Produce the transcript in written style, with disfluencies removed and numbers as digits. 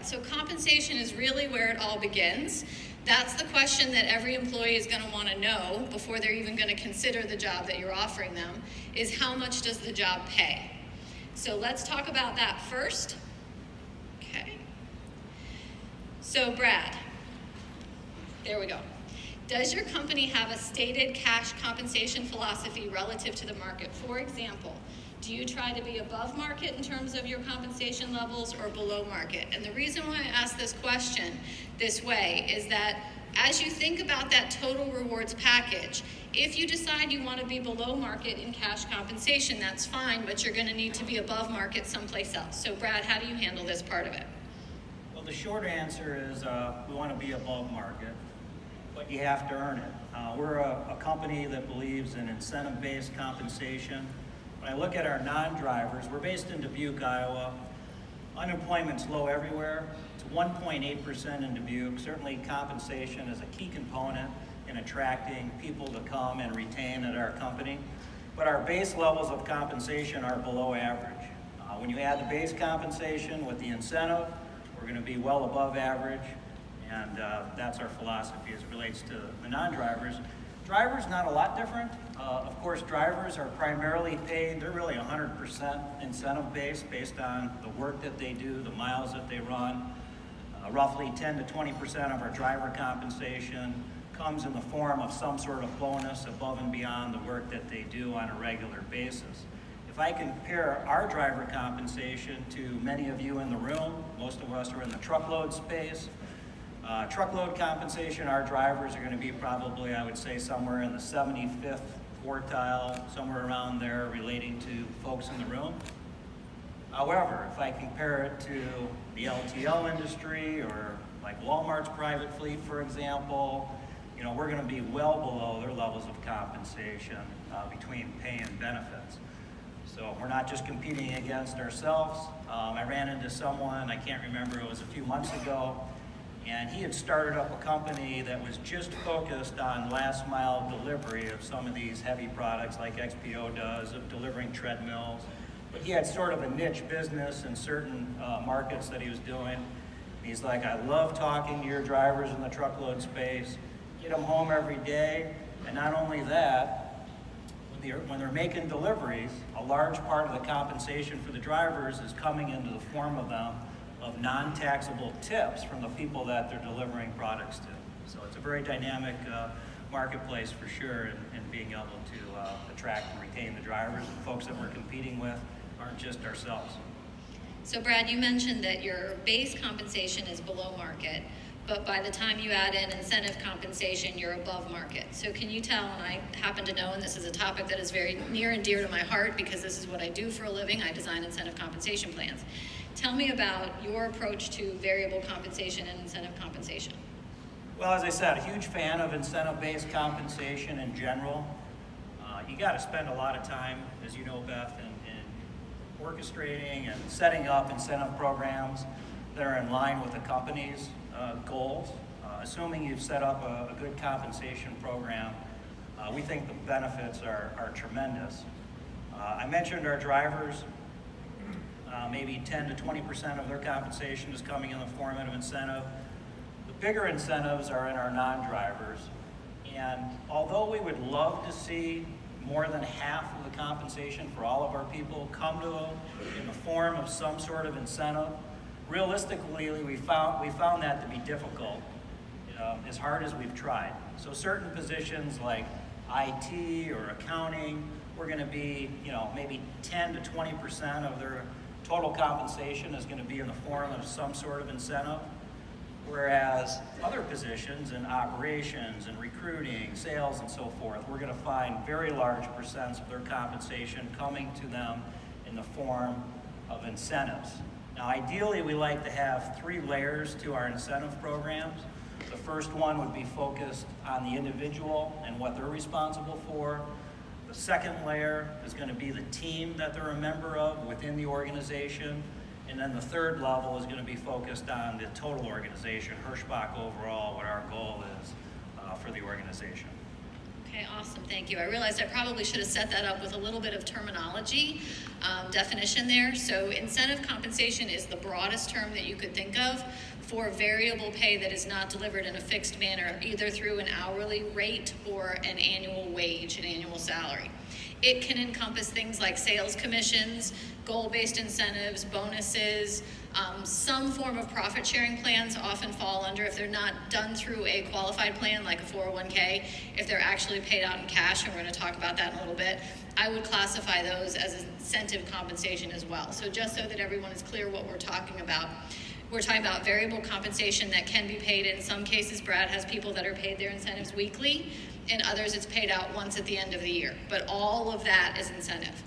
right, so compensation is really where it all begins. That's the question that every employee is going to want to know before they're even going to consider the job that you're offering them, is how much does the job pay? So let's talk about that first. Okay. So Brad, there we go. Does your company have a stated cash compensation philosophy relative to the market? For example, do you try to be above market in terms of your compensation levels or below market? And the reason why I ask this question this way is that as you think about that total rewards package, if you decide you want to be below market in cash compensation, that's fine, but you're going to need to be above market someplace else. So Brad, how do you handle this part of it? Well, the short answer is we want to be above market, but you have to earn it. We're a company that believes in incentive-based compensation. When I look at our non-drivers, we're based in Dubuque, Iowa. Unemployment's low everywhere. It's 1.8% in Dubuque. Certainly compensation is a key component in attracting people to come and retain at our company. But our base levels of compensation are below average. When you add the base compensation with the incentive, we're going to be well above average. And that's our philosophy as it relates to the non-drivers. Drivers, not a lot different. Of course, drivers are primarily paid, they're really 100% incentive-based based on the work that they do, the miles that they run. Roughly 10 to 20% of our driver compensation comes in the form of some sort of bonus above and beyond the work that they do on a regular basis. If I compare our driver compensation to many of you in the room, most of us are in the truckload space. Truckload compensation, our drivers are going to be probably, I would say, somewhere in the 75th quartile, somewhere around there relating to folks in the room. However, if I compare it to the LTL industry or like Walmart's private fleet, for example, you know, we're going to be well below their levels of compensation between pay and benefits. So we're not just competing against ourselves. I ran into someone, I can't remember, it was a few months ago, and he had started up a company that was just focused on last mile delivery of some of these heavy products like XPO does, of delivering treadmills. But he had sort of a niche business in certain markets that he was doing. He's like, I love talking to your drivers in the truckload space, get them home every day, and not only that, when they're making deliveries, a large part of the compensation for the drivers is coming into the form of them of non-taxable tips from the people that they're delivering products to. So it's a very dynamic marketplace for sure, and being able to attract and retain the drivers and folks that we're competing with aren't just ourselves. So Brad, you mentioned that your base compensation is below market, but by the time you add in incentive compensation, you're above market. So can you tell, and I happen to know, and this is a topic that is very near and dear to my heart because this is what I do for a living, I design incentive compensation plans. Tell me about your approach to variable compensation and incentive compensation. Well, as I said, a huge fan of incentive-based compensation in general. You got to spend a lot of time, as you know, Beth, in orchestrating and setting up incentive programs that are in line with the company's goals. Assuming you've set up a good compensation program, we think the benefits are tremendous. I mentioned our drivers. Maybe 10 to 20% of their compensation is coming in the form of incentive. The bigger incentives are in our non-drivers. And although we would love to see more than half of the compensation for all of our people come to them in the form of some sort of incentive, realistically, we found that to be difficult, as hard as we've tried. So certain positions like IT or accounting, we're going to be, maybe 10 to 20% of their total compensation is going to be in the form of some sort of incentive, whereas other positions in operations and recruiting, sales, and so forth, we're going to find very large percents of their compensation coming to them in the form of incentives. Now, ideally, we like to have 3 layers to our incentive programs. The first one would be focused on the individual and what they're responsible for. The second layer is going to be the team that they're a member of within the organization. And then the third level is going to be focused on the total organization, Hirschbach overall, what our goal is for the organization. Okay, awesome, thank you. I realized I probably should have set that up with a little bit of terminology definition there. So incentive compensation is the broadest term that you could think of for variable pay that is not delivered in a fixed manner, either through an hourly rate or an annual wage, an annual salary. It can encompass things like sales commissions, goal-based incentives, bonuses, some form of profit sharing plans often fall under, if they're not done through a qualified plan like a 401k, if they're actually paid out in cash, and we're going to talk about that in a little bit, I would classify those as incentive compensation as well. So just so that everyone is clear what we're talking about variable compensation that can be paid. In some cases, Brad has people that are paid their incentives weekly. In others, it's paid out once at the end of the year. But all of that is incentive.